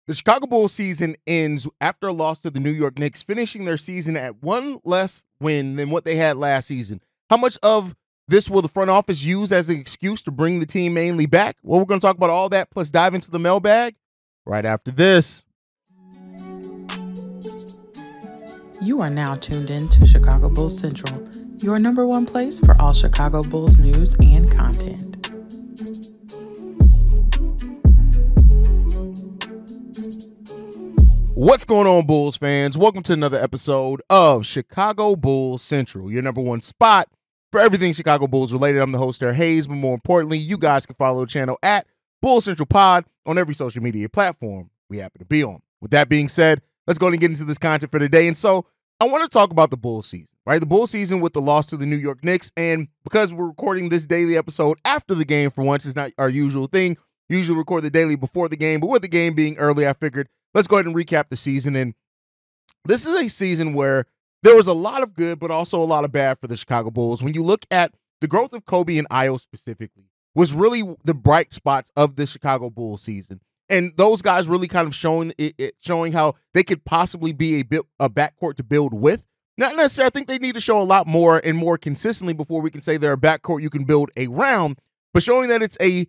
The Chicago Bulls season ends after a loss to the New York Knicks, finishing their season at one less win than what they had last season. How much of this will the front office use as an excuse to bring the team mainly back? Well, we're going to talk about all that, plus dive into the mailbag right after this. You are now tuned in to Chicago Bulls Central, your number one place for all Chicago Bulls news and content. What's going on, Bulls fans? Welcome to another episode of Chicago Bulls Central, your number one spot for everything Chicago Bulls related. I'm the host there, Hayes, but more importantly, you guys can follow the channel at Bulls Central Pod on every social media platform we happen to be on. With that being said, let's go and get into this content for today. And so I want to talk about the Bulls season, right? The Bulls season with the loss to the New York Knicks. And because we're recording this daily episode after the game for once, it's not our usual thing. Usually record the daily before the game, but with the game being early, I figured let's go ahead and recap the season. And this is a season where there was a lot of good, but also a lot of bad for the Chicago Bulls. When you look at the growth of Kobe and Io specifically, was really the bright spots of the Chicago Bulls season. And those guys really kind of showing how they could possibly be a backcourt to build with. Not necessarily, I think they need to show a lot more and more consistently before we can say they're a backcourt you can build around, but showing that it's a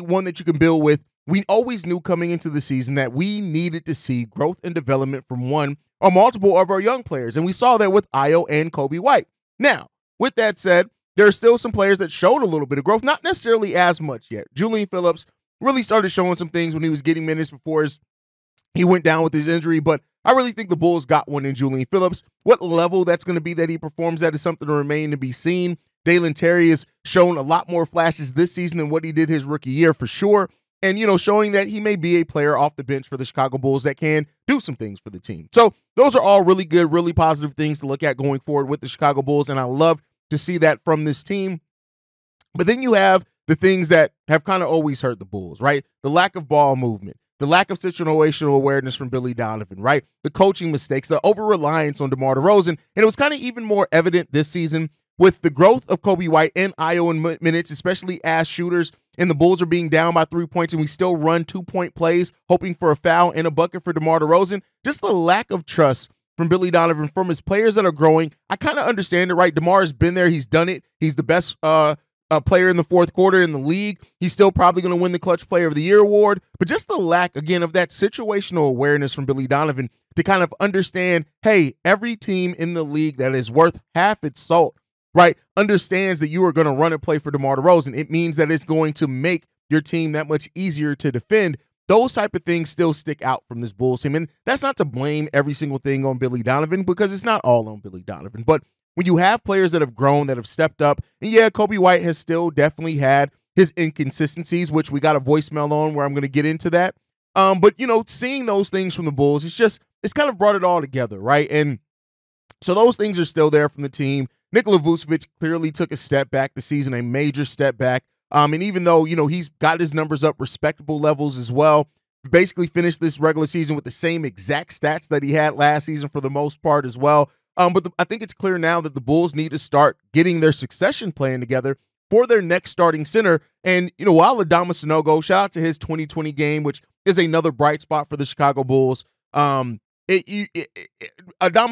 one that you can build with. We always knew coming into the season that we needed to see growth and development from one or multiple of our young players, and we saw that with Io and Kobe White. Now, with that said, there are still some players that showed a little bit of growth, not necessarily as much yet. Julian Phillips really started showing some things when he was getting minutes before he went down with his injury, but I really think the Bulls got one in Julian Phillips. What level that's going to be that he performs at is something to remain to be seen. Dalen Terry has shown a lot more flashes this season than what he did his rookie year for sure. And, showing that he may be a player off the bench for the Chicago Bulls that can do some things for the team. So those are all really good, really positive things to look at going forward with the Chicago Bulls. And I love to see that from this team. But then you have the things that have kind of always hurt the Bulls, right? The lack of ball movement, the lack of situational awareness from Billy Donovan, right? The coaching mistakes, the over-reliance on DeMar DeRozan. And it was kind of even more evident this season with the growth of Kobe White and Io in minutes, especially as shooters, and the Bulls are being down by 3 points, and we still run 2-point plays, hoping for a foul and a bucket for DeMar DeRozan. Just the lack of trust from Billy Donovan, from his players that are growing. I kind of understand it, right? DeMar has been there. He's done it. He's the best player in the fourth quarter in the league. He's still probably going to win the Clutch Player of the Year award. But just the lack, again, of that situational awareness from Billy Donovan to kind of understand, hey, every team in the league that is worth half its salt, right, understands that you are going to run and play for DeMar DeRozan. It means that it's going to make your team that much easier to defend. Those type of things still stick out from this Bulls team. And that's not to blame every single thing on Billy Donovan, because it's not all on Billy Donovan. But when you have players that have grown, that have stepped up, and yeah, Kobe White has still definitely had his inconsistencies, which we got a voicemail on where I'm going to get into that. But, seeing those things from the Bulls, it's kind of brought it all together, right? And so those things are still there from the team. Nikola Vucevic clearly took a step back this season, a major step back. And even though, he's got his numbers up respectable levels as well, basically finished this regular season with the same exact stats that he had last season for the most part as well. But I think it's clear now that the Bulls need to start getting their succession plan together for their next starting center. And, while Adama Sanogo, shout out to his 2020 game, which is another bright spot for the Chicago Bulls. Adama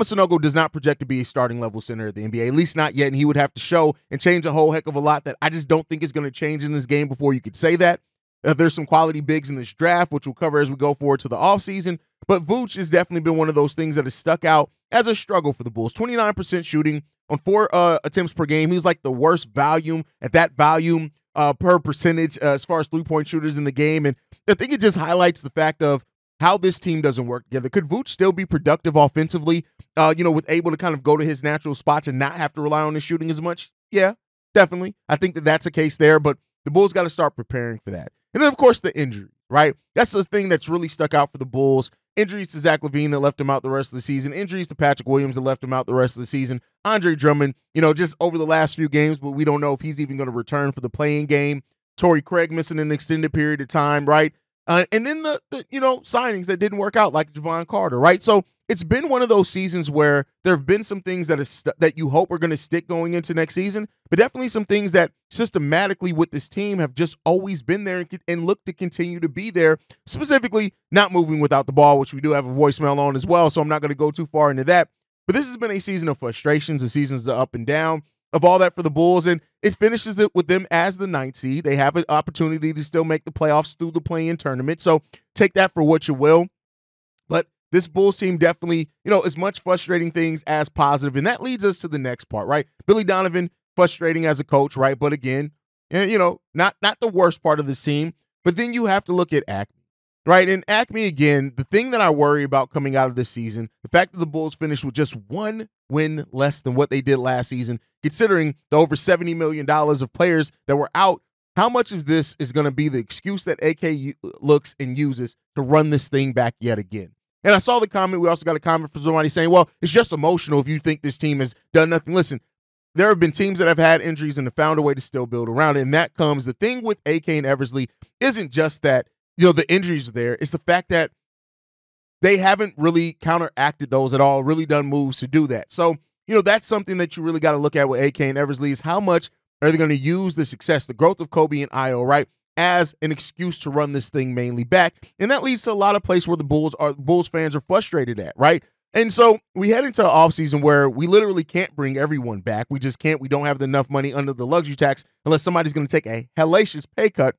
Sanogo does not project to be a starting level center at the NBA, at least not yet, and he would have to show and change a whole heck of a lot that I just don't think is going to change in this game before you could say that. There's some quality bigs in this draft, which we'll cover as we go forward to the offseason, but Vooch has definitely been one of those things that has stuck out as a struggle for the Bulls. 29% shooting on 4 attempts per game. He's like the worst volume at that volume per percentage as far as three-point shooters in the game, and I think it just highlights the fact of how this team doesn't work together. Could Vooch still be productive offensively, with able to kind of go to his natural spots and not have to rely on his shooting as much? Yeah, definitely. I think that that's a case there, but the Bulls got to start preparing for that. And then, of course, the injury, right? That's the thing that's really stuck out for the Bulls. Injuries to Zach LaVine that left him out the rest of the season. Injuries to Patrick Williams that left him out the rest of the season. Andre Drummond, just over the last few games, but we don't know if he's even going to return for the playing game. Torrey Craig missing an extended period of time, right? And then the signings that didn't work out, like Javon Carter, right? So it's been one of those seasons where there have been some things that you hope are going to stick going into next season, but definitely some things that systematically with this team have just always been there and look to continue to be there, specifically not moving without the ball, which we do have a voicemail on as well, so I'm not going to go too far into that. But this has been a season of frustrations, a season of up and down of all that for the Bulls, and it finishes it with them as the 9th seed. They have an opportunity to still make the playoffs through the play-in tournament, so take that for what you will. But this Bulls team definitely, as much frustrating things as positive, and that leads us to the next part, right? Billy Donovan, frustrating as a coach, right? But again, not the worst part of this team. But then you have to look at Acme, right? And Acme, again, the thing that I worry about coming out of this season, the fact that the Bulls finished with just one win less than what they did last season, considering the over $70 million of players that were out, how much of this is going to be the excuse that AK looks and uses to run this thing back yet again? And I saw the comment. We also got a comment from somebody saying, well, it's just emotional if you think this team has done nothing. Listen, there have been teams that have had injuries and have found a way to still build around it. And that comes, the thing with AK and Eversley isn't just that, the injuries are there. It's the fact that they haven't really counteracted those at all, really done moves to do that. So, that's something that you really got to look at with AK and Eversley is how much are they going to use the success, the growth of Kobe and Io, right, as an excuse to run this thing mainly back. And that leads to a lot of places where the Bulls fans are frustrated at, right? And so we head into an offseason where we literally can't bring everyone back. We just can't. We don't have enough money under the luxury tax unless somebody's going to take a hellacious pay cut.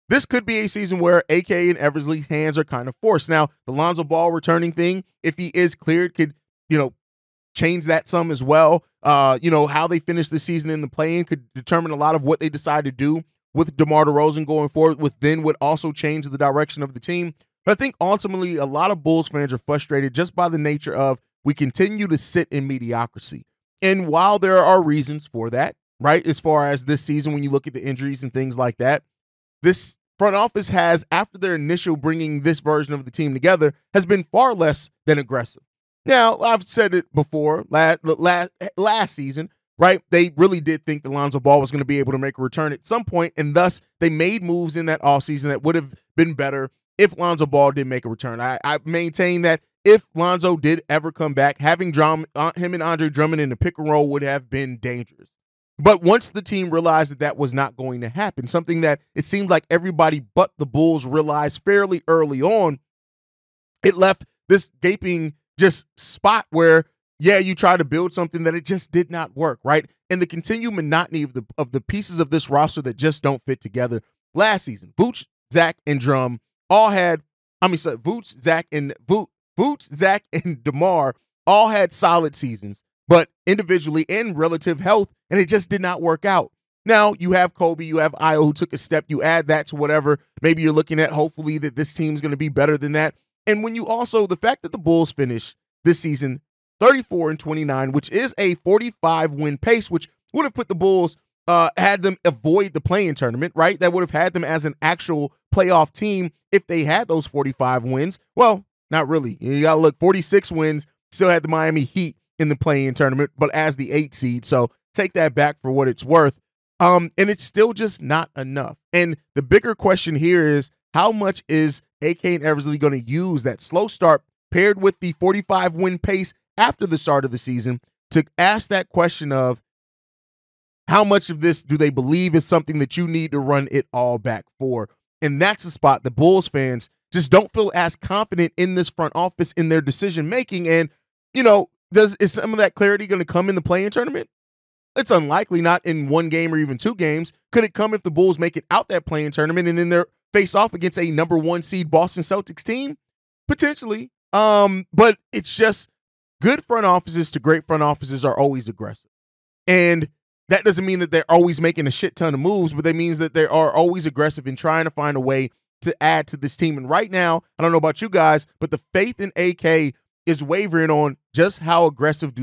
This could be a season where AK and Eversley's hands are kind of forced. Now, the Lonzo Ball returning thing, if he is cleared, could, change that some as well. How they finish the season in the play-in could determine a lot of what they decide to do with DeMar DeRozan going forward, would also change the direction of the team. But I think ultimately a lot of Bulls fans are frustrated just by the nature of we continue to sit in mediocrity. And while there are reasons for that, right, as far as this season when you look at the injuries and things like that, this front office has, after their initial bringing this version of the team together, has been far less than aggressive. Now, I've said it before, last season, right? They really did think that Lonzo Ball was going to be able to make a return at some point, and thus they made moves in that offseason that would have been better if Lonzo Ball did make a return. I maintain that if Lonzo did ever come back, having him and Andre Drummond in the pick and roll would have been dangerous. But once the team realized that was not going to happen, something that it seemed like everybody but the Bulls realized fairly early on, it left this gaping just spot where, you try to build something that it just did not work, right? And the continued monotony of the pieces of this roster that just don't fit together. Last season, Vooch, Zach, and Drum all had, Vooch, Zach, and DeMar all had solid seasons, but individually in relative health, and it just did not work out. Now, you have Kobe, you have Io who took a step, you add that to whatever maybe you're looking at, hopefully that this team's going to be better than that. And when you also, the fact that the Bulls finish this season 34-29, which is a 45-win pace, which would have put the Bulls, had them avoid the play-in tournament, right? That would have had them as an actual playoff team if they had those 45 wins. Well, not really. You got to look, 46 wins, still had the Miami Heat in the play-in tournament, but as the 8th seed. So take that back for what it's worth. And it's still just not enough. And the bigger question here is, how much is AK and Eversley going to use that slow start paired with the 45-win pace after the start of the season to ask that question of how much of this do they believe is something that you need to run it all back for? And that's the spot the Bulls fans just don't feel as confident in this front office in their decision-making. And, is some of that clarity going to come in the play-in tournament? It's unlikely, not in one game or even two games. Could it come if the Bulls make it out that play-in tournament and then they're face off against a number 1 seed Boston Celtics team? Potentially. But it's just good front offices to great front offices are always aggressive. And that doesn't mean that they're always making a shit ton of moves, but that means that they are always aggressive in trying to find a way to add to this team. And right now, I don't know about you guys, but the faith in AK is wavering on just how aggressive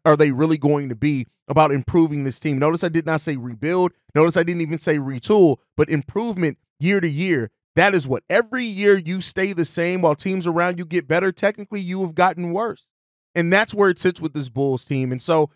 are they really going to be about improving this team. Notice I did not say rebuild. Notice I didn't even say retool, but improvement year to year. That is what every year you stay the same while teams around you get better. Technically, you have gotten worse. And that's where it sits with this Bulls team. And so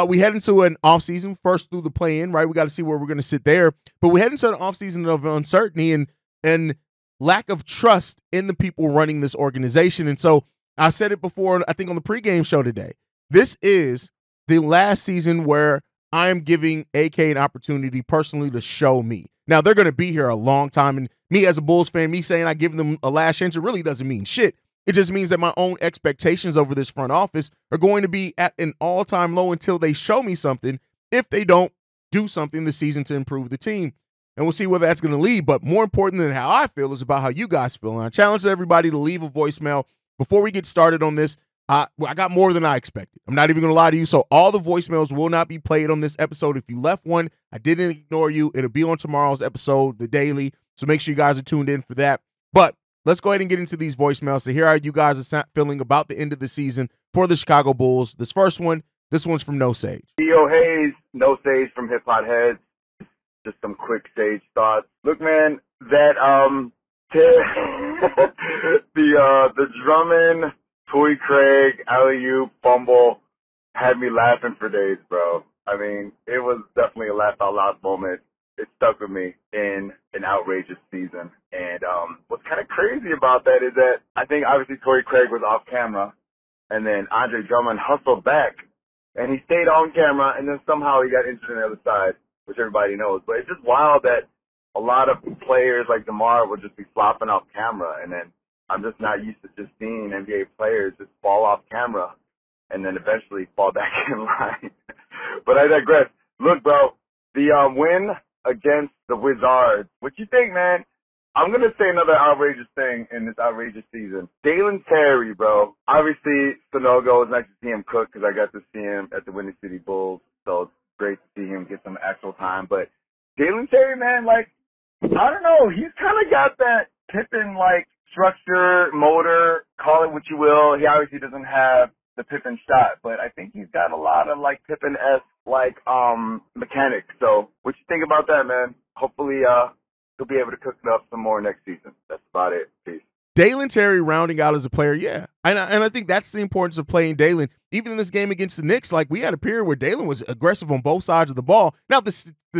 we head into an offseason first through the play-in, right? We got to see where we're going to sit there. But we head into an offseason of uncertainty. And lack of trust in the people running this organization. And so I said it before, I think on the pregame show today, this is the last season where I am giving AK an opportunity personally to show me. Now, they're going to be here a long time, and me as a Bulls fan, me saying I give them a last chance, it really doesn't mean shit. It just means that my own expectations over this front office are going to be at an all-time low until they show me something, if they don't do something this season to improve the team. And we'll see where that's going to lead. But more important than how I feel is about how you guys feel. And I challenge everybody to leave a voicemail. Before we get started on this, I got more than I expected. I'm not even going to lie to you. So all the voicemails will not be played on this episode. If you left one, I didn't ignore you. It'll be on tomorrow's episode, the daily. So make sure you guys are tuned in for that. But let's go ahead and get into these voicemails to hear how you guys are feeling about the end of the season for the Chicago Bulls. This one's from No Sage. Theo Hayes, No Sage from Hip Hop Heads. Just some quick Sage thoughts. Look, man, that the Drummond, Torrey Craig, alley-oop, fumble had me laughing for days, bro. I mean, it was definitely a laugh out loud moment. It stuck with me in an outrageous season. And what's kind of crazy about that is that I think obviously Torrey Craig was off camera, and then Andre Drummond hustled back, and he stayed on camera, and then somehow he got injured on the other side, which everybody knows. But it's just wild that a lot of players like DeMar would just be flopping off camera, and then I'm just not used to just seeing NBA players just fall off camera and then eventually fall back in line. But I digress. Look, bro, the win against the Wizards, what you think, man? I'm going to say another outrageous thing in this outrageous season. Dalen Terry, bro. Obviously, Sanogo, it's nice to see him cook because I got to see him at the Windy City Bulls, so it's great to see him get some actual time. But Dalen Terry, man, like, I don't know. He's kind of got that Pippen, like, structure, motor, call it what you will. He obviously doesn't have the Pippen shot, but I think he's got a lot of, like, Pippen-esque, like, mechanics. So what you think about that, man? Hopefully, he'll be able to cook it up some more next season. That's about it. Peace. Dalen Terry rounding out as a player, yeah. And I think that's the importance of playing Dalen. Even in this game against the Knicks, like, we had a period where Dalen was aggressive on both sides of the ball. Now, the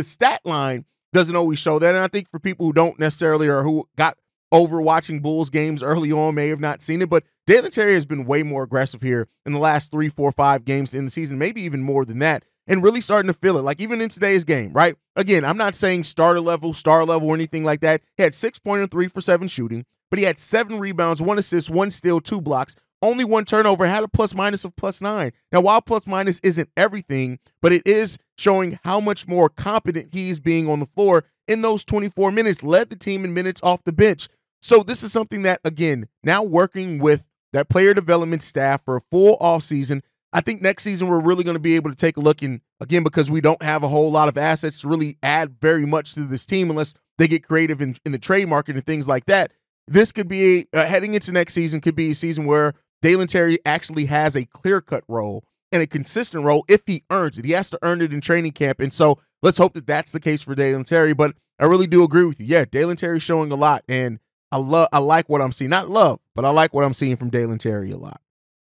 stat line doesn't always show that, and I think for people who don't necessarily or who got over watching Bulls games early on may have not seen it, but Dalen Terry has been way more aggressive here in the last 3, 4, 5 games in the season, maybe even more than that, and really starting to feel it. Like even in today's game, right? Again, I'm not saying star level, or anything like that. He had 6 pointer, 3 for 7 shooting, but he had 7 rebounds, 1 assist, 1 steal, 2 blocks, only 1 turnover, had a plus minus of +9. Now, while plus minus isn't everything, but it is showing how much more competent he is being on the floor in those 24 minutes, led the team in minutes off the bench. So this is something that, again, now working with that player development staff for a full offseason, I think next season we're really going to be able to take a look, and again, because we don't have a whole lot of assets to really add very much to this team unless they get creative in the trade market and things like that. This could be, heading into next season, could be a season where Dalen Terry actually has a clear-cut role and a consistent role if he earns it. He has to earn it in training camp, and so let's hope that that's the case for Dalen Terry. But I really do agree with you. Yeah, Dalen Terry's showing a lot, and I like what I'm seeing. Not love, but I like what I'm seeing from Dalen Terry a lot.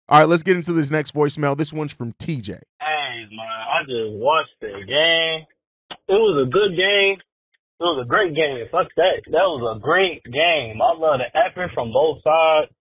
All right, let's get into this next voicemail. This one's from TJ. Hey, man, I just watched the game. It was a good game. It was a great game. Fuck that. That was a great game. I love the effort from both sides.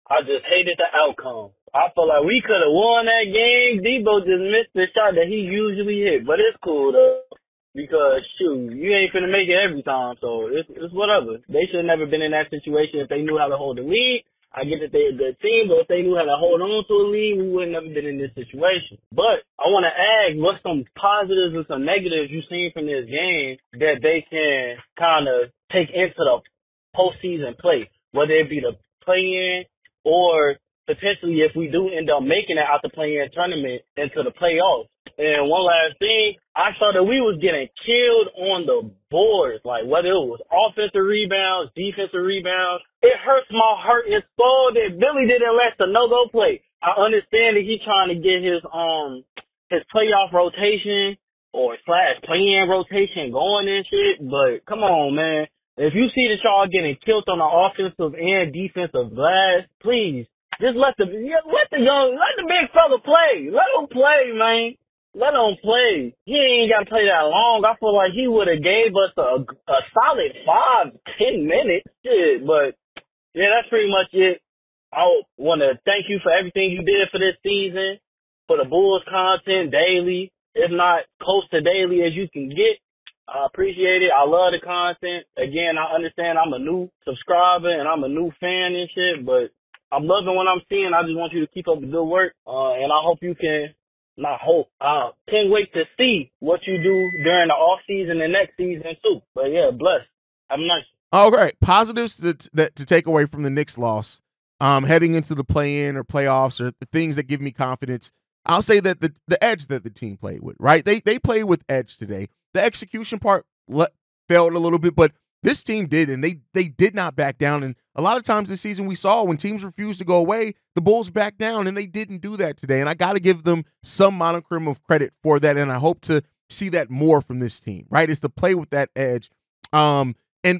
I just hated the outcome. I feel like we could have won that game. Debo just missed the shot that he usually hit, but it's cool, though. Because, shoot, you ain't finna make it every time, so it's whatever. They should have never been in that situation if they knew how to hold the lead. I get that they're a good team, but if they knew how to hold on to a lead, we wouldn't have been in this situation. But I want to ask, what's some positives and some negatives you've seen from this game that they can kind of take into the postseason play, whether it be the play-in or potentially if we do end up making it out the play-in tournament into the playoffs. And one last thing, I saw that we was getting killed on the boards, like whether it was offensive rebounds, defensive rebounds. It hurts my heart and soul that Billy didn't let Sanogo play. I understand that he's trying to get his playoff rotation or / play-in rotation going and shit, but come on, man. If you see that y'all getting killed on the offensive and defensive glass, please just let the big fella play. Let him play, man. let him play. He ain't got to play that long. I feel like he would have gave us a solid 5-10 minutes. Shit, but yeah, that's pretty much it. I want to thank you for everything you did for this season, for the Bulls content daily, if not close to daily as you can get. I appreciate it. I love the content. Again, I understand I'm a new subscriber and I'm a new fan and shit, but I'm loving what I'm seeing. I just want you to keep up the good work, and I hope you can. Not hope. Can't wait to see what you do during the off season and next season too. But yeah, bless. Have a nice. All right, positives to take away from the Knicks loss, heading into the play-in or playoffs, or the things that give me confidence. I'll say that the edge that the team played with, right? They played with edge today. The execution part failed a little bit, but this team did, and they did not back down. And a lot of times this season we saw when teams refused to go away, the Bulls backed down, and they didn't do that today. And I got to give them some monochrome of credit for that, and I hope to see that more from this team, right? Is to play with that edge, and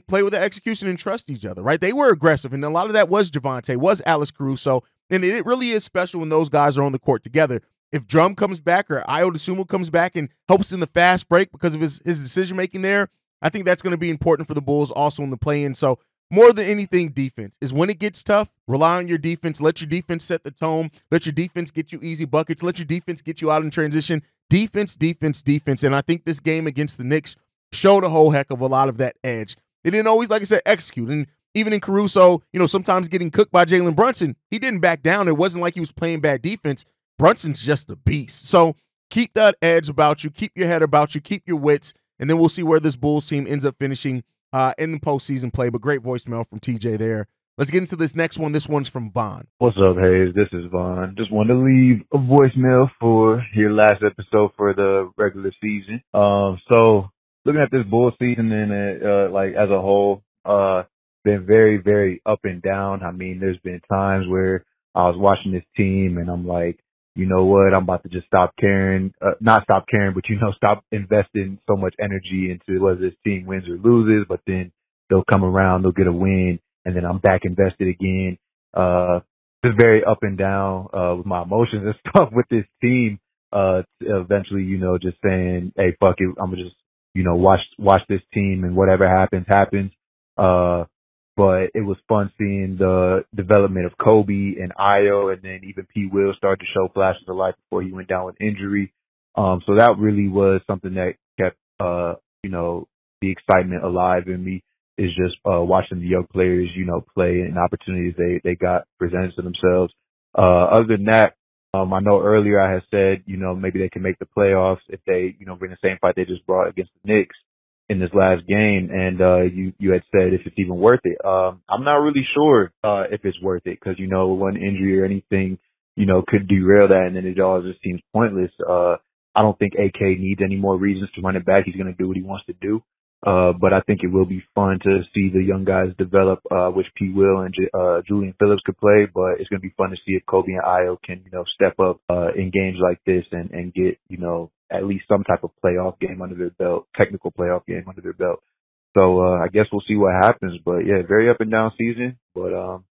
play with that execution and trust each other, right? They were aggressive, and a lot of that was Javante, was Alex Caruso, and it really is special when those guys are on the court together. If Drum comes back or Ayo Dosunmu comes back and helps in the fast break because of his decision-making there, I think that's going to be important for the Bulls also in the play-in. So more than anything, defense is when it gets tough, rely on your defense. Let your defense set the tone. Let your defense get you easy buckets. Let your defense get you out in transition. Defense, defense, defense. And I think this game against the Knicks showed a whole heck of a lot of that edge. They didn't always, like I said, execute. And even in Caruso, sometimes getting cooked by Jalen Brunson, he didn't back down. It wasn't like he was playing bad defense. Brunson's just a beast. So keep that edge about you. Keep your head about you. Keep your wits. And then we'll see where this Bulls team ends up finishing in the postseason play. But great voicemail from TJ there. Let's get into this next one. This one's from Vaughn. What's up, Hayes? This is Vaughn. Just wanted to leave a voicemail for your last episode for the regular season. So looking at this Bulls season and like as a whole, been very, very up and down. I mean, there's been times where I was watching this team and I'm like, you know what, I'm about to just stop caring, not stop caring, but, stop investing so much energy into whether this team wins or loses, but then they'll come around, they'll get a win, and then I'm back invested again. Just very up and down, with my emotions and stuff with this team. Eventually, just saying, hey, fuck it, I'm gonna just, watch this team and whatever happens, happens. But it was fun seeing the development of Kobe and Ayo, and then even P. Will started to show flashes of life before he went down with injury. So that really was something that kept, the excitement alive in me, is just watching the young players, play and opportunities they got presented to themselves. Other than that, I know earlier I had said, maybe they can make the playoffs if they, bring the same fight they just brought against the Knicks in this last game, and you had said if it's even worth it. I'm not really sure if it's worth it, because one injury or anything could derail that, and then it all just seems pointless. I don't think AK needs any more reasons to run it back. He's going to do what he wants to do. But I think it will be fun to see the young guys develop, which P. Will and Julian Phillips could play. But it's going to be fun to see if Kobe and Ayo can, step up in games like this and get, at least some type of playoff game under their belt, technical playoff game under their belt. So I guess we'll see what happens. But yeah, very up and down season. But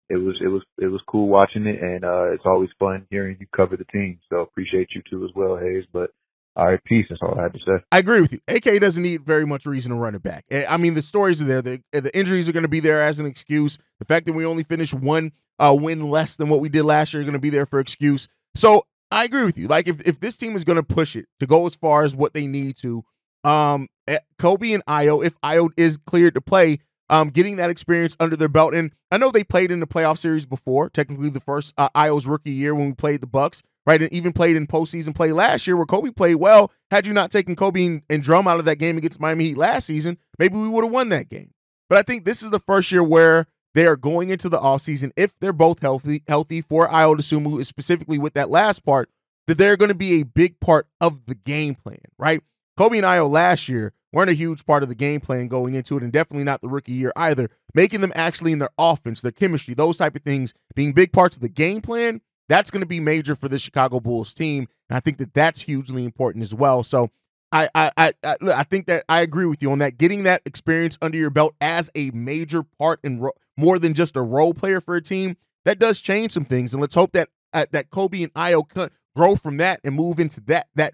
it was cool watching it, and it's always fun hearing you cover the team. So appreciate you too as well, Hayes. But all right, peace. That's all I had to say. I agree with you. AK doesn't need very much reason to run it back. I mean, the stories are there. The injuries are going to be there as an excuse. The fact that we only finished one win less than what we did last year are going to be there for excuse. So I agree with you. Like, if this team is going to push it to go as far as what they need to, Kobe and Ayo, if Ayo is cleared to play, getting that experience under their belt. And I know they played in the playoff series before, technically the first Ayo's rookie year when we played the Bucks. Right, and even played in postseason play last year where Kobe played well. Had you not taken Kobe and Drum out of that game against Miami Heat last season, maybe we would have won that game. But I think this is the first year where they are going into the offseason, if they're both healthy for Ayo Dosunmu, specifically with that last part, that they're going to be a big part of the game plan, right? Kobe and Ayo last year weren't a huge part of the game plan going into it, and definitely not the rookie year either. Making them actually in their offense, their chemistry, those type of things being big parts of the game plan, that's going to be major for the Chicago Bulls team, and I think that that's hugely important as well. So I think that I agree with you on that. Getting that experience under your belt as a major part and more than just a role player for a team, that does change some things. And let's hope that that Kobe and Ayo grow from that and move into that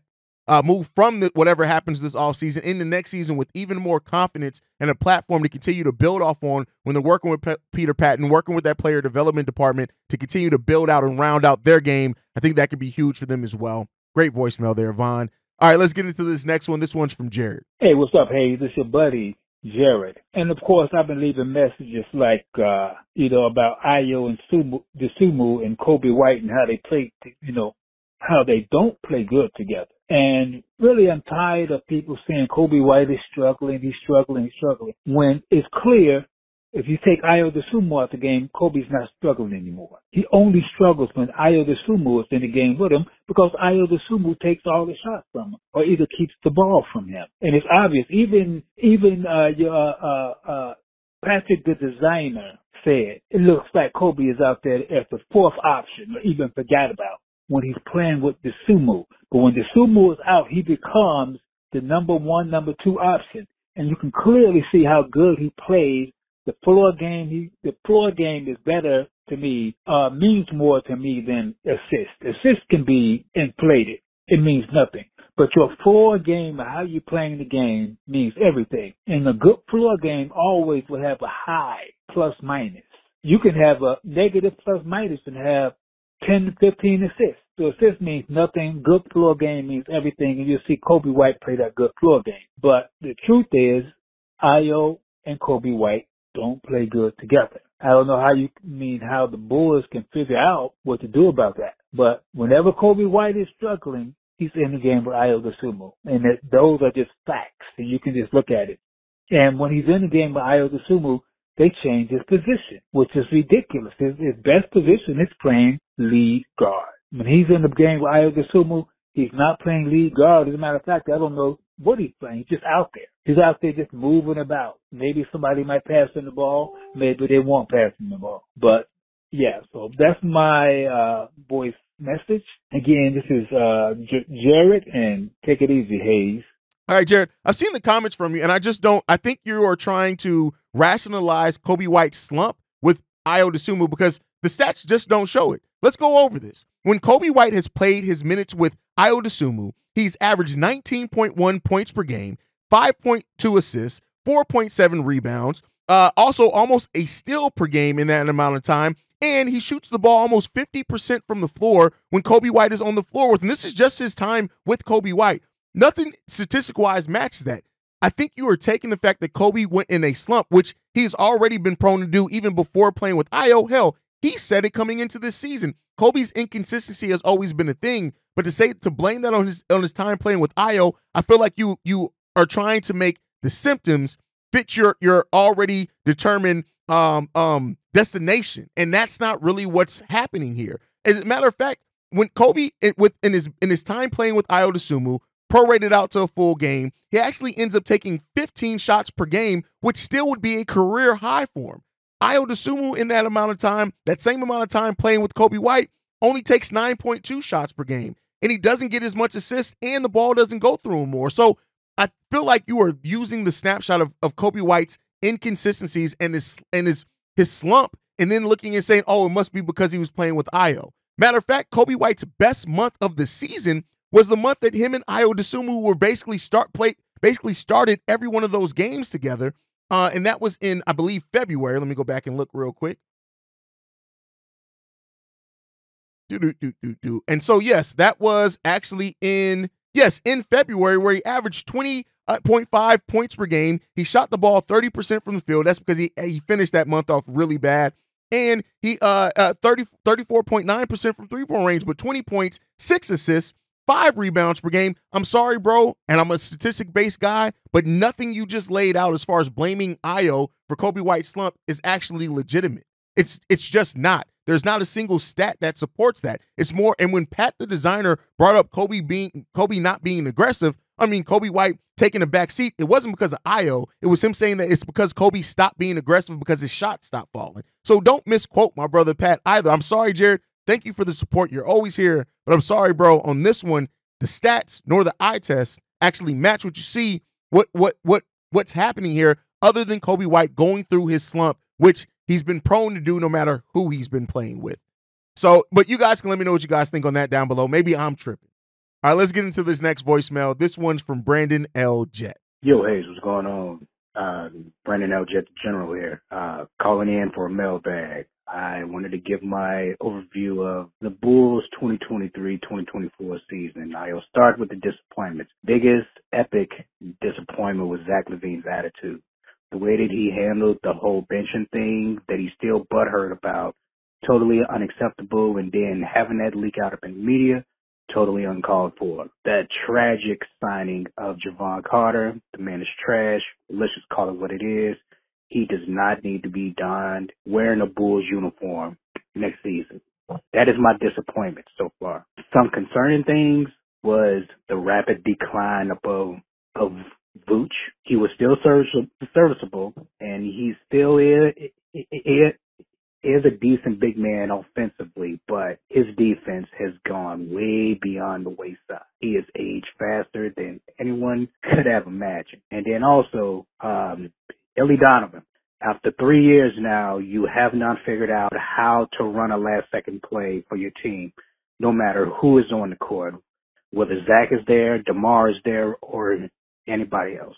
move from whatever happens this offseason into next season with even more confidence and a platform to continue to build off on when they're working with Peter Patton, working with that player development department to continue to build out and round out their game. I think that could be huge for them as well. Great voicemail there, Vaughn. All right, let's get into this next one. This one's from Jared. Hey, what's up, Hayes? This your buddy, Jared. And, of course, I've been leaving messages like, about Ayo and Sumu and Kobe White and how they play, how they don't play good together. And really, I'm tired of people saying Kobe White is struggling, he's struggling, when it's clear if you take Ayo Sumu out the game, Kobe's not struggling anymore. He only struggles when Ayo Sumu is in the game with him because Ayo Sumu takes all the shots from him or either keeps the ball from him. And it's obvious. Even Patrick, the designer, said it looks like Kobe is out there as the fourth option or even forgot about when he's playing with the Sumu. But when the Sumu is out, he becomes the number one, number two option. And you can clearly see how good he plays. The floor game is better to me, means more to me than assist. Assist can be inflated. It means nothing. But your floor game, or how you're playing the game, means everything. And a good floor game always will have a high plus minus. You can have a negative plus minus and have 10 to 15 assists. So assist means nothing. Good floor game means everything. And you'll see Kobe White play that good floor game. But the truth is, Ayo and Kobe White don't play good together. I don't know how the Bulls can figure out what to do about that. But whenever Kobe White is struggling, he's in the game with Ayo Sumu. And those are just facts. And you can just look at it. And when he's in the game with Ayo Sumu, they change his position, which is ridiculous. His best position is playing lead guard. When he's in the game with Ayo Sumu, he's not playing lead guard. As a matter of fact, I don't know what he's playing. He's just out there. He's out there just moving about. Maybe somebody might pass him the ball. Maybe they won't pass him the ball. But, yeah, so that's my voice message. Again, this is Jared, and take it easy, Hayes. All right, Jared, I've seen the comments from you, and I think you are trying to rationalize Kobe White's slump with Ayo Sumu because the stats just don't show it. Let's go over this. When Kobe White has played his minutes with Ayo Sumu, he's averaged 19.1 points per game, 5.2 assists, 4.7 rebounds, also almost a steal per game in that amount of time, and he shoots the ball almost 50% from the floor when Kobe White is on the floor with him. This is just his time with Kobe White. Nothing statistic-wise matches that. I think you are taking the fact that Kobe went in a slump, which he's already been prone to do even before playing with Ayo. Hell, he said it coming into this season. Kobe's inconsistency has always been a thing, but to blame that on his time playing with Ayo, I feel like you are trying to make the symptoms fit your already determined destination, and that's not really what's happening here. As a matter of fact, when Kobe in his time playing with Ayo Sumu, prorated out to a full game, he actually ends up taking 15 shots per game, which still would be a career high for him. Ayo Sumu in that amount of time, that same amount of time playing with Kobe White, only takes 9.2 shots per game, and he doesn't get as much assists, and the ball doesn't go through him more. So I feel like you are using the snapshot of Kobe White's inconsistencies and his slump, and then looking and saying, oh, it must be because he was playing with Ayo. Matter of fact, Kobe White's best month of the season was the month that him and Ayo Sumu were basically started every one of those games together. And that was in, I believe, February. Let me go back and look real quick. And so, yes, that was actually in February, where he averaged 20.5 points per game. He shot the ball 30% from the field. That's because he finished that month off really bad. And he 34.9% from three-point range, but 20 points, 6 assists, 5 rebounds per game. I'm sorry, bro, and I'm a statistic-based guy, but nothing you just laid out as far as blaming Ayo for Kobe White's slump is actually legitimate. It's just not. There's not a single stat that supports that. It's more, and when Pat the designer brought up Kobe not being aggressive, Kobe White taking a back seat, it wasn't because of Ayo. It was him saying that it's because Kobe stopped being aggressive because his shot stopped falling. So don't misquote my brother Pat either. I'm sorry, Jared. Thank you for the support. You're always here. But I'm sorry, bro. On this one, the stats nor the eye test actually match what you see, what's happening here, other than Kobe White going through his slump, which he's been prone to do no matter who he's been playing with. So, but you guys can let me know what you guys think on that down below. Maybe I'm tripping. All right, let's get into this next voicemail. This one's from Brandon L. Jet. Yo, Hayes, what's going on? Brandon L. Jet, the General here, calling in for a mailbag. I wanted to give my overview of the Bulls 2023-2024 season. I'll start with the disappointments. Biggest epic disappointment was Zach LaVine's attitude. The way that he handled the whole benching thing that he's still butthurt about, totally unacceptable, and then having that leak out up in the media, totally uncalled for. That tragic signing of Javon Carter, the man is trash. Let's just call it what it is. He does not need to be donned wearing a Bulls uniform next season. That is my disappointment so far. Some concerning things was the rapid decline of Vooch. He was still serviceable, and he still is a decent big man offensively, but his defense has gone way beyond the wayside. He has aged faster than anyone could have imagined. And then also, Billy Donovan. After 3 years now, you have not figured out how to run a last-second play for your team, no matter who is on the court, whether Zach is there, DeMar is there, or anybody else.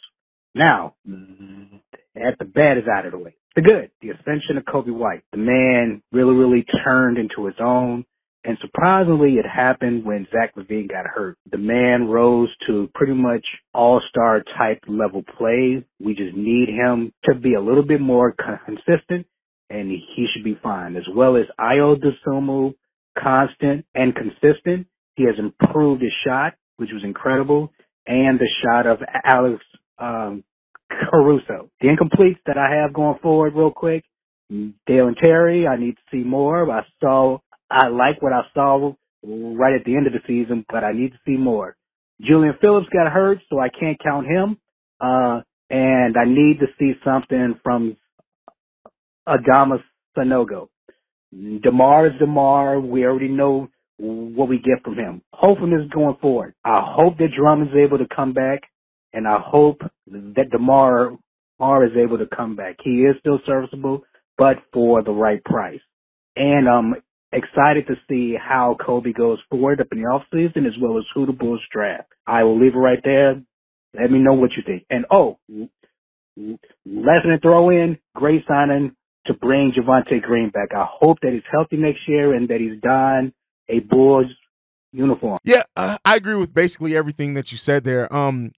Now, the bad is out of the way. The good, the ascension of Kobe White. The man really turned into his own. And surprisingly, it happened when Zach LaVine got hurt. The man rose to pretty much all-star type level play. We just need him to be a little bit more consistent, and he should be fine. As well as Ayo Dosunmu, constant and consistent. He has improved his shot, which was incredible, and the shot of Alex Caruso. The incompletes that I have going forward real quick, Dale and Terry, I need to see more. I like what I saw right at the end of the season, but I need to see more. Julian Phillips got hurt, so I can't count him. And I need to see something from Adama Sanogo. DeMar is DeMar. We already know what we get from him. Hopefulness going forward. I hope that Drummond's able to come back, and I hope that DeMar is able to come back. He is still serviceable, but for the right price. And excited to see how Kobe goes forward up in the offseason, as well as who the Bulls draft. I will leave it right there. Let me know what you think. And last minute throw in, great signing to bring Javonte Green back. I hope that he's healthy next year and that he's donned a Bulls uniform. Yeah, I agree with basically everything that you said there.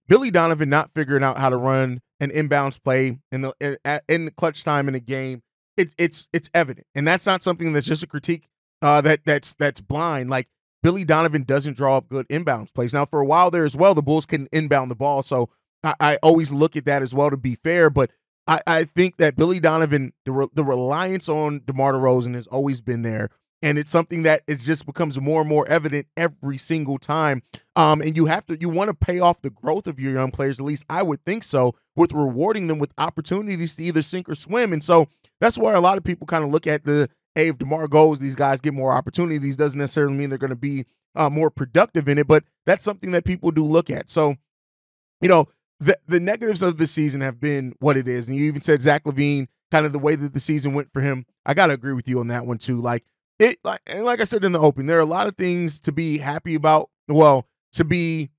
Billy Donovan not figuring out how to run an inbounds play in the clutch time in a game. It's evident, and that's not something that's just a critique. That's blind. Like, Billy Donovan doesn't draw up good inbounds plays. Now, for a while there as well, the Bulls couldn't inbound the ball, so I always look at that as well to be fair. But I think that Billy Donovan, the reliance on DeMar DeRozan has always been there, and it's something that is just becomes more and more evident every single time. And you want to pay off the growth of your young players. At least I would think so, with rewarding them with opportunities to either sink or swim. And so that's why a lot of people kind of look at hey, if DeMar goes, these guys get more opportunities. Doesn't necessarily mean they're going to be more productive in it, but that's something that people do look at. So, the negatives of the season have been what it is. And you even said Zach LaVine, kind of the way that the season went for him. I got to agree with you on that one too. Like I said in the open, there are a lot of things to be happy about. Well, to be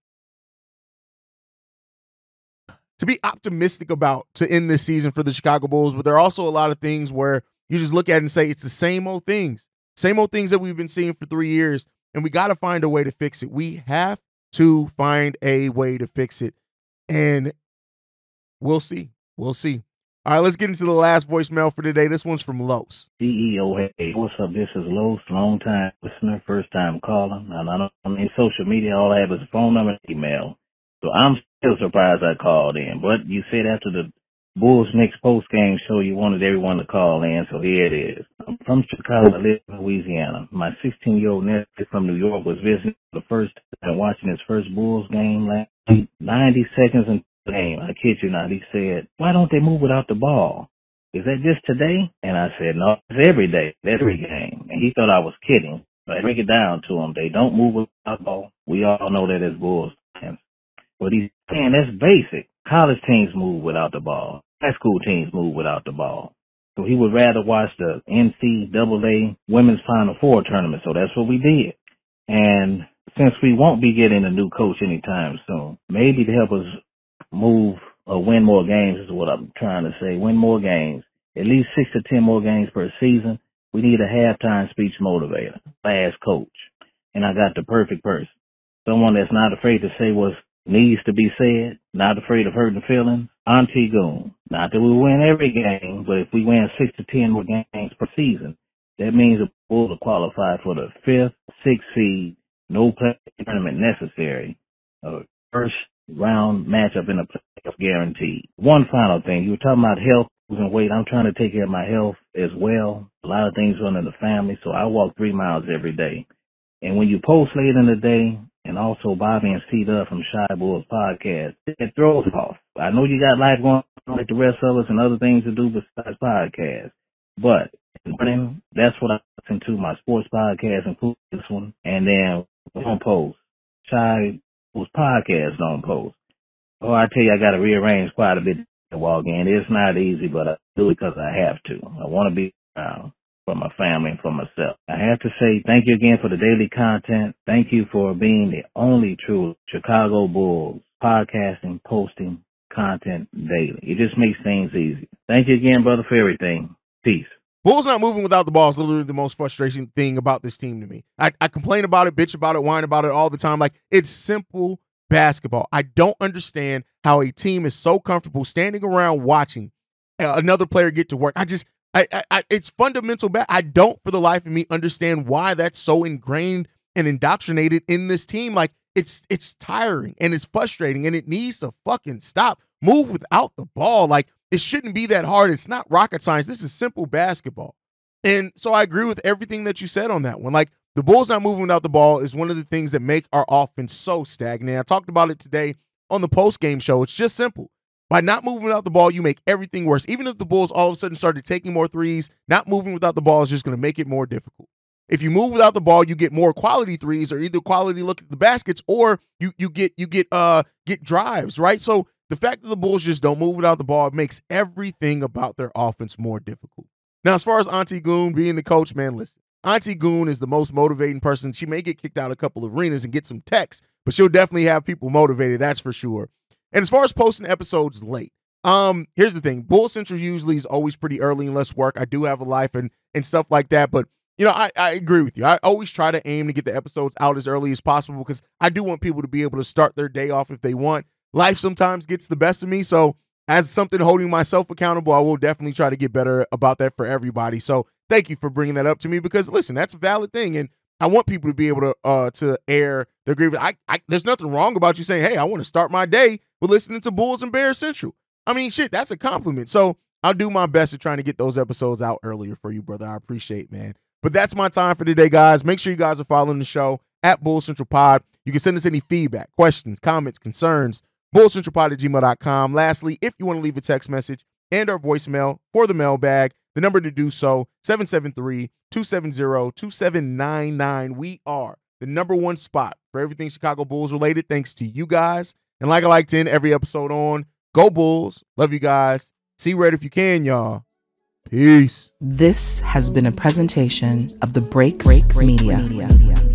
optimistic about to end this season for the Chicago Bulls, but there are also a lot of things where you just look at it and say it's the same old things that we've been seeing for 3 years, and we got to find a way to fix it. We have to find a way to fix it, and we'll see. We'll see. All right, let's get into the last voicemail for today. This one's from Los. CEO, hey, what's up? This is Los, long time listener, first time caller. And I'm in social media. All I have is a phone number and email. So I'm still surprised I called in. But you said after the Bulls next post-game show, you wanted everyone to call in, so here it is. I'm from Chicago. I live in Louisiana. My 16-year-old nephew from New York was visiting the first and watching his first Bulls game last week. 90 seconds into the game, I kid you not, he said, "Why don't they move without the ball? Is that just today?" And I said, "No, it's every day, every game." And he thought I was kidding. But I break it down to him. They don't move without the ball. We all know that as Bulls fans. But he's saying that's basic. College teams move without the ball. High school teams move without the ball. So he would rather watch the NCAA Women's Final Four tournament. So that's what we did. And since we won't be getting a new coach anytime soon, maybe to help us move or win more games is what I'm trying to say. Win more games, at least 6 to 10 more games per season. We need a halftime speech motivator, fast coach. And I got the perfect person. Someone that's not afraid to say what needs to be said, not afraid of hurting feelings. Auntie Goon. Not that we win every game, but if we win 6 to 10 more games per season, that means the Bulls will qualify for the 5th, 6th seed, no play tournament necessary, a first round matchup in the playoffs guaranteed. One final thing, you were talking about health and weight. I'm trying to take care of my health as well. A lot of things run in the family, so I walk 3 miles every day. And when you post late in the day, and also Bobby and C Dub from Shy Bulls podcast, it throws off. I know you got life going on like the rest of us and other things to do besides podcasts, but that's what I listen to, my sports podcast, including this one, and then we don't post. Shy Bulls podcast don't post. Oh, I tell you, I got to rearrange quite a bit to walk in. It's not easy, but I do it because I have to. I want to be around for my family and for myself. I have to say thank you again for the daily content. Thank you for being the only true Chicago Bulls podcasting, posting content daily. It just makes things easy. Thank you again, brother, for everything. Peace. Bulls not moving without the ball is literally the most frustrating thing about this team to me. I complain about it, bitch about it, whine about it all the time. Like, it's simple basketball. I don't understand how a team is so comfortable standing around watching another player get to work. It's fundamental. I don't, for the life of me, understand why that's so ingrained and indoctrinated in this team. Like, it's tiring and it's frustrating and it needs to fucking stop. Move without the ball. Like, it shouldn't be that hard. It's not rocket science. This is simple basketball. And so I agree with everything that you said on that one. Like, the Bulls not moving without the ball is one of the things that make our offense so stagnant. I talked about it today on the post-game show. It's just simple. By not moving without the ball, you make everything worse. Even if the Bulls all of a sudden started taking more threes, not moving without the ball is just going to make it more difficult. If you move without the ball, you get more quality threes, or either quality look at the baskets, or you get drives, right? So the fact that the Bulls just don't move without the ball makes everything about their offense more difficult. Now, as far as Auntie Goon being the coach, man, listen. Auntie Goon is the most motivating person. She may get kicked out a couple of arenas and get some texts, but she'll definitely have people motivated, that's for sure. And as far as posting episodes late, here's the thing. Bull Central usually is always pretty early and less work. I do have a life and stuff like that, but you know, I agree with you. I always try to aim to get the episodes out as early as possible because I do want people to be able to start their day off if they want. Life sometimes gets the best of me, so as something holding myself accountable, I will definitely try to get better about that for everybody. So thank you for bringing that up to me because, listen, that's a valid thing, and I want people to be able to air their grievance. There's nothing wrong about you saying, hey, I want to start my day with listening to Bulls and Bears Central. I mean, shit, that's a compliment. So I'll do my best at trying to get those episodes out earlier for you, brother. I appreciate, man. But that's my time for today, guys. Make sure you guys are following the show at Bulls Central Pod. You can send us any feedback, questions, comments, concerns, bullcentralpod@gmail.com. Lastly, if you want to leave a text message and our voicemail for the mailbag, the number to do so, 773-270-2799. We are the #1 spot for everything Chicago Bulls related, thanks to you guys. And like I like to end every episode on, go Bulls. Love you guys. See red if you can, y'all. Peace. This has been a presentation of the Break Media.